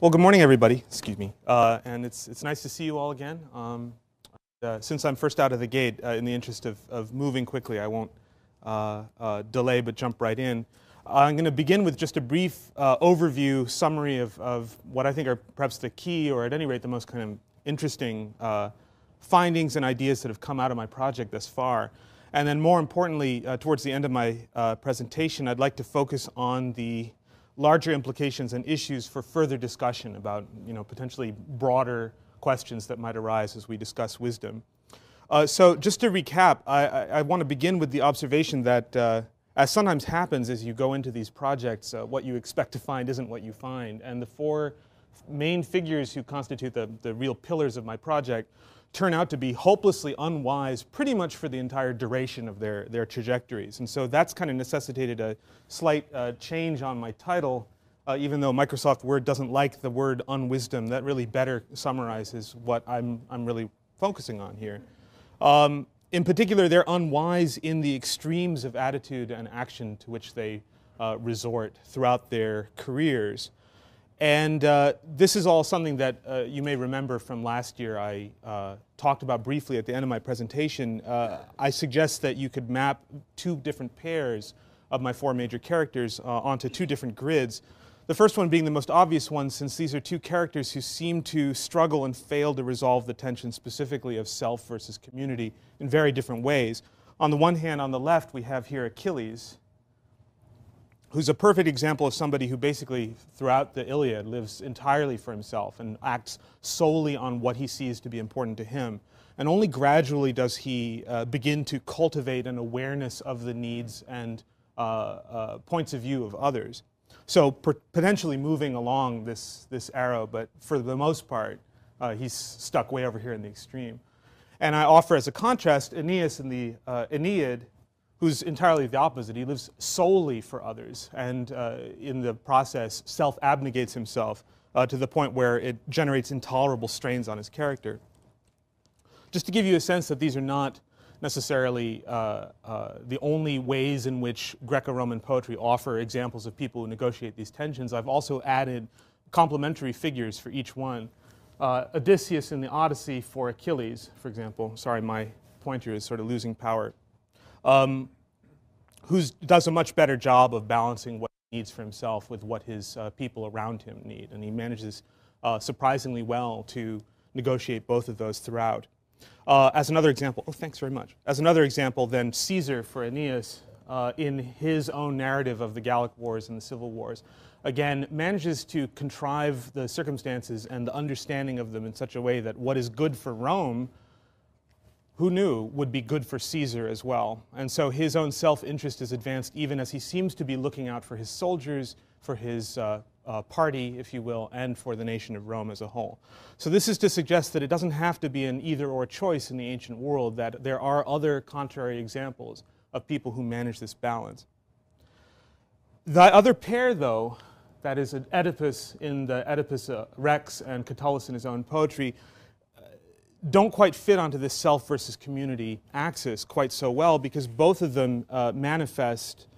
Well, good morning, everybody. Excuse me. And it's nice to see you all again. Since I'm first out of the gate, in the interest of moving quickly, I won't delay but jump right in. I'm going to begin with just a brief overview, summary of what I think are perhaps the key, or at any rate the most kind of interesting findings and ideas that have come out of my project thus far. And then more importantly, towards the end of my presentation, I'd like to focus on the larger implications and issues for further discussion about, potentially broader questions that might arise as we discuss wisdom. So just to recap, I want to begin with the observation that as sometimes happens as you go into these projects, what you expect to find isn't what you find. And the four main figures who constitute the real pillars of my project turn out to be hopelessly unwise pretty much for the entire duration of their trajectories. And so that's kind of necessitated a slight change on my title, even though Microsoft Word doesn't like the word unwisdom. That really better summarizes what I'm really focusing on here. In particular, they're unwise in the extremes of attitude and action to which they resort throughout their careers. And this is all something that you may remember from last year. I talked about briefly at the end of my presentation. I suggest that you could map two different pairs of my four major characters onto two different grids. The first one being the most obvious one, since these are two characters who seem to struggle and fail to resolve the tension specifically of self versus community in very different ways. On the one hand, on the left, we have here Achilles, who's a perfect example of somebody who basically, throughout the Iliad, lives entirely for himself and acts solely on what he sees to be important to him. And only gradually does he begin to cultivate an awareness of the needs and points of view of others. So potentially moving along this arrow, but for the most part, he's stuck way over here in the extreme. And I offer as a contrast Aeneas in the Aeneid, who's entirely the opposite. He lives solely for others, and in the process self-abnegates himself to the point where it generates intolerable strains on his character. Just to give you a sense that these are not necessarily the only ways in which Greco-Roman poetry offer examples of people who negotiate these tensions, I've also added complementary figures for each one. Odysseus in the Odyssey for Achilles, for example. Sorry, my pointer is sort of losing power. Who does a much better job of balancing what he needs for himself with what his people around him need. And he manages surprisingly well to negotiate both of those throughout. As another example, oh, thanks very much. As another example, then, Caesar for Aeneas, in his own narrative of the Gallic Wars and the Civil Wars, again, manages to contrive the circumstances and the understanding of them in such a way that what is good for Rome, who knew, would be good for Caesar as well. And so his own self-interest is advanced even as he seems to be looking out for his soldiers, for his party, if you will, and for the nation of Rome as a whole. So this is to suggest that it doesn't have to be an either-or choice in the ancient world, that there are other contrary examples of people who manage this balance. The other pair, though, that is Oedipus in the Oedipus Rex and Catullus in his own poetry, don't quite fit onto this self versus community axis quite so well, because both of them manifest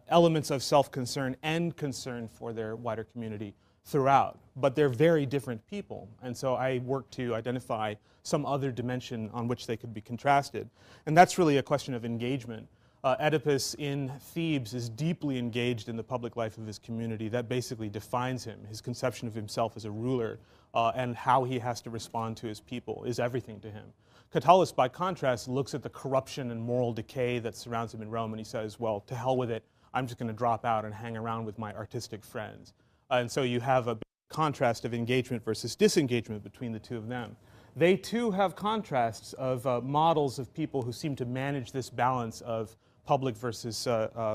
elements of self-concern and concern for their wider community throughout. But they're very different people, and so I work to identify some other dimension on which they could be contrasted. And that's really a question of engagement. Oedipus in Thebes is deeply engaged in the public life of his community. That basically defines him. His conception of himself as a ruler and how he has to respond to his people is everything to him. Catullus, by contrast, looks at the corruption and moral decay that surrounds him in Rome, and he says, well, to hell with it, I'm just going to drop out and hang around with my artistic friends. And so you have a contrast of engagement versus disengagement between the two of them. They too have contrasts of models of people who seem to manage this balance of public versus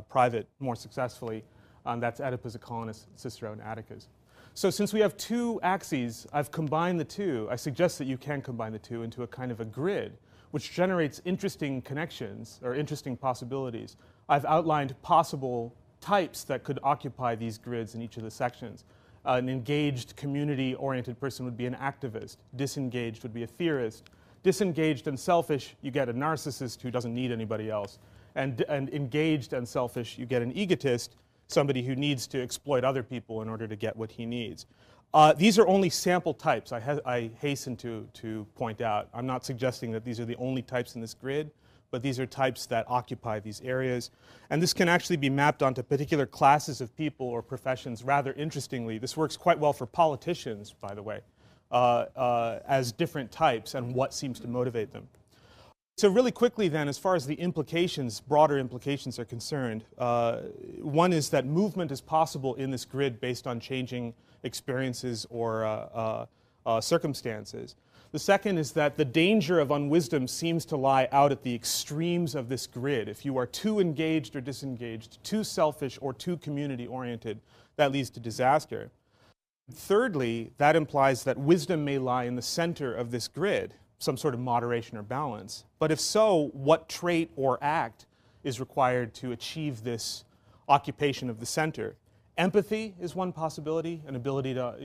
private more successfully. That's Oedipus, Acollinus, Cicero, and Atticus. So since we have two axes, I've combined the two. I suggest that you can combine the two into a kind of a grid, which generates interesting connections or interesting possibilities. I've outlined possible types that could occupy these grids in each of the sections. An engaged, community-oriented person would be an activist. Disengaged would be a theorist. Disengaged and selfish, you get a narcissist who doesn't need anybody else. And engaged and selfish, you get an egotist, somebody who needs to exploit other people in order to get what he needs. These are only sample types, I hasten to point out. I'm not suggesting that these are the only types in this grid, but these are types that occupy these areas. And this can actually be mapped onto particular classes of people or professions. Rather interestingly, this works quite well for politicians, by the way, as different types and what seems to motivate them. So really quickly then, as far as the implications, broader implications are concerned, one is that movement is possible in this grid based on changing experiences or circumstances. The second is that the danger of unwisdom seems to lie out at the extremes of this grid. If you are too engaged or disengaged, too selfish or too community-oriented, that leads to disaster. Thirdly, that implies that wisdom may lie in the center of this grid, some sort of moderation or balance. But if so, what trait or act is required to achieve this occupation of the center? Empathy is one possibility, an ability to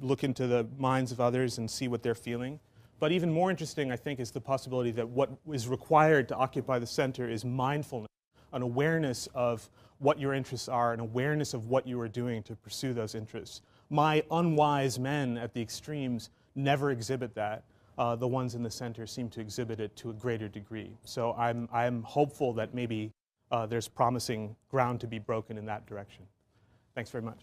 look into the minds of others and see what they're feeling. But even more interesting, I think, is the possibility that what is required to occupy the center is mindfulness, an awareness of what your interests are, an awareness of what you are doing to pursue those interests. My unwise men at the extremes never exhibit that. The ones in the center seem to exhibit it to a greater degree. So I'm hopeful that maybe there's promising ground to be broken in that direction. Thanks very much.